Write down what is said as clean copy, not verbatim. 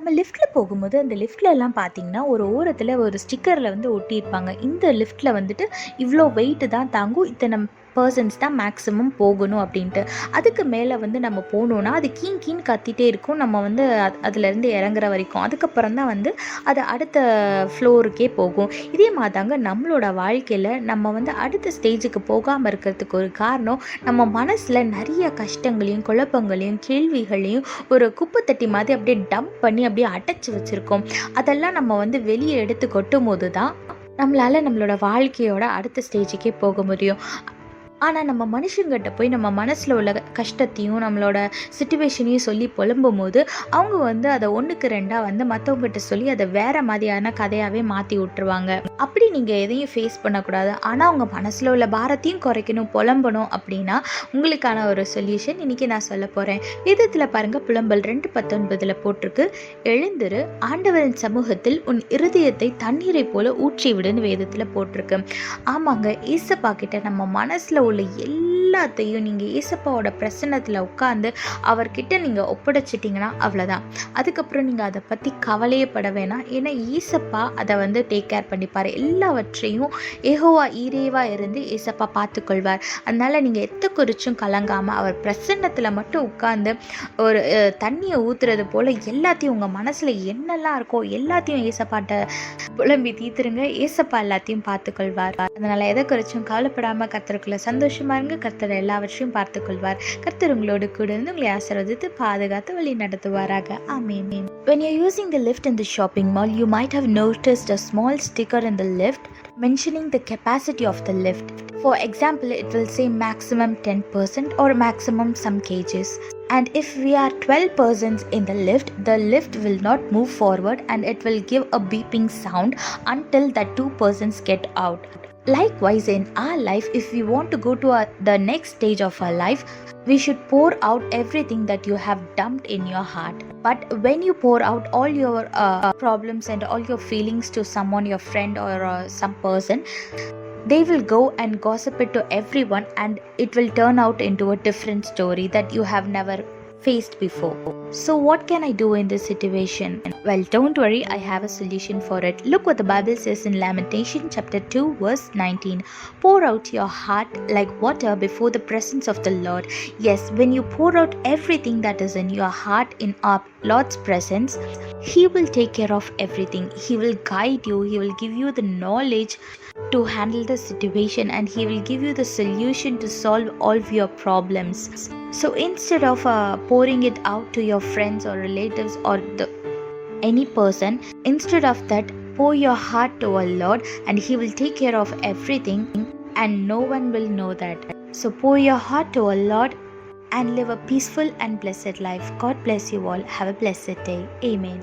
நம்ம லிஃப்ட்டில் போகும்போது அந்த லிஃப்ட்டில் எல்லாம் பார்த்தீங்கன்னா ஒரு ஓரத்தில் ஒரு ஸ்டிக்கரில் வந்து ஒட்டியிருப்பாங்க. இந்த லிஃப்ட்டில் வந்துட்டு இவ்வளோ வெயிட்டு தான் தாங்கும், இத்தனை பர்சன்ஸ் தான் மேக்ஸிமம் போகணும் அப்படின்ட்டு. அதுக்கு மேலே வந்து நம்ம போகணுன்னா அது கீன்னு கத்திட்டே இருக்கும், நம்ம வந்து அதுலேருந்து இறங்குற வரைக்கும். அதுக்கப்புறம் தான் வந்து அது அடுத்த ஃப்ளோருக்கே போகும். இதே மாதிரி தாங்க நம்மளோட வாழ்க்கையில் நம்ம வந்து அடுத்த ஸ்டேஜுக்கு போகாமல் இருக்கிறதுக்கு ஒரு காரணம், நம்ம மனசில் நிறைய கஷ்டங்களையும் குழப்பங்களையும் கேள்விகளையும் ஒரு குப்பை தட்டி மாதிரி அப்படியே டம்ப் பண்ணி அப்படியே அடைச்சி வச்சுருக்கோம். அதெல்லாம் நம்ம வந்து வெளியே எடுத்து கொட்டும் போது தான் நம்மளால் நம்மளோட வாழ்க்கையோட அடுத்த ஸ்டேஜுக்கே போக முடியும். ஆனால் நம்ம மனுஷங்கிட்ட போய் நம்ம மனசில் உள்ள கஷ்டத்தையும் நம்மளோட சிச்சுவேஷனையும் சொல்லி புலம்பும் போது அவங்க வந்து அதை 1க்கு 2 வந்து மற்றவங்ககிட்ட சொல்லி அதை வேறு மாதிரியான கதையாகவே மாற்றி விட்டுருவாங்க. அப்படி நீங்கள் எதையும் ஃபேஸ் பண்ணக்கூடாது. ஆனால் அவங்க மனசில் உள்ள பாரத்தையும் குறைக்கணும், புலம்பணும் அப்படின்னா உங்களுக்கான ஒரு சொல்யூஷன் இன்றைக்கி நான் சொல்ல போகிறேன். வேதத்தில் பாருங்கள், புலம்பல் 2:19 போட்டிருக்கு, எழுந்திரு, ஆண்டவரின் சமூகத்தில் உன் இருதயத்தை தண்ணீரை போல ஊற்றி விடுன்னு வேதத்தில் போட்டிருக்கு. ஆமாங்க, ஏசப்பா கிட்ட நம்ம மனசில் உள்ள எல்லாத்தையும் நீங்கள் ஏசப்பாவோட பிரசன்னத்தில் உட்காந்து அவர்கிட்ட நீங்கள் ஒப்படைச்சிட்டிங்கன்னா அவ்வளோதான். அதுக்கப்புறம் நீங்கள் அதை பற்றி கவலையே பட வேணாம். ஏன்னா ஏசப்பா அதை வந்து டேக் கேர் பண்ணிப்பார். எல்லாவற்றையும் யெகோவா ஈரேவா இருந்து ஏசப்பா பார்த்துக்கொள்வார். அதனால் நீங்கள் எத்த குறிச்சும் கலங்காமல் அவர் பிரசன்னத்தில் மட்டும் உட்காந்து ஒரு தண்ணியை ஊற்றுறது போல் எல்லாத்தையும் உங்கள் மனசில் என்னெல்லாம் இருக்கோ எல்லாத்தையும் ஏசப்பாட்ட புலம்பி தீத்துருங்க. ஏசப்பா எல்லாத்தையும் பார்த்துக்கொள்வார். அதனால் எதை குறிச்சும் கவலைப்படாமல் கர்த்தருக்குள்ள சந்தோஷமா இருங்க. கர்த்தர் எல்லாவற்றையும் பார்த்துக்கொள்வார். கர்த்தர் உங்களோடு கூட இருந்து உங்களை ஆசீர்வதித்து பாதுகாத்து வழி நடத்துவாராக. ஆமென். When you're using the lift in the shopping mall, you might have noticed a small sticker in the lift mentioning the capacity of the lift. For example, it will say maximum 10% or maximum some kgs. And if we are 12 persons in the lift will not move forward and it will give a beeping sound until the 2 persons get out. Likewise, in our life, if we want to go to the next stage of our life, we should pour out everything that you have dumped in your heart. But when you pour out all your problems and all your feelings to someone, your friend or some person, they will go and gossip it to everyone and it will turn out into a different story that you have never faced before. So what can I do in this situation? Well, don't worry, I have a solution for it. Look what the Bible says in Lamentation chapter 2 verse 19. Pour out your heart like water before the presence of the Lord. Yes, when you pour out everything that is in your heart in our Lord's presence, He will take care of everything. He will guide you. He will give you the knowledge to handle the situation and He will give you the solution to solve all of your problems. So instead of pouring it out to your friends or relatives or any person, instead of that, pour your heart to our Lord and He will take care of everything and no one will know that. So pour your heart to our Lord and live a peaceful and blessed life. God bless you all. Have a blessed day. Amen.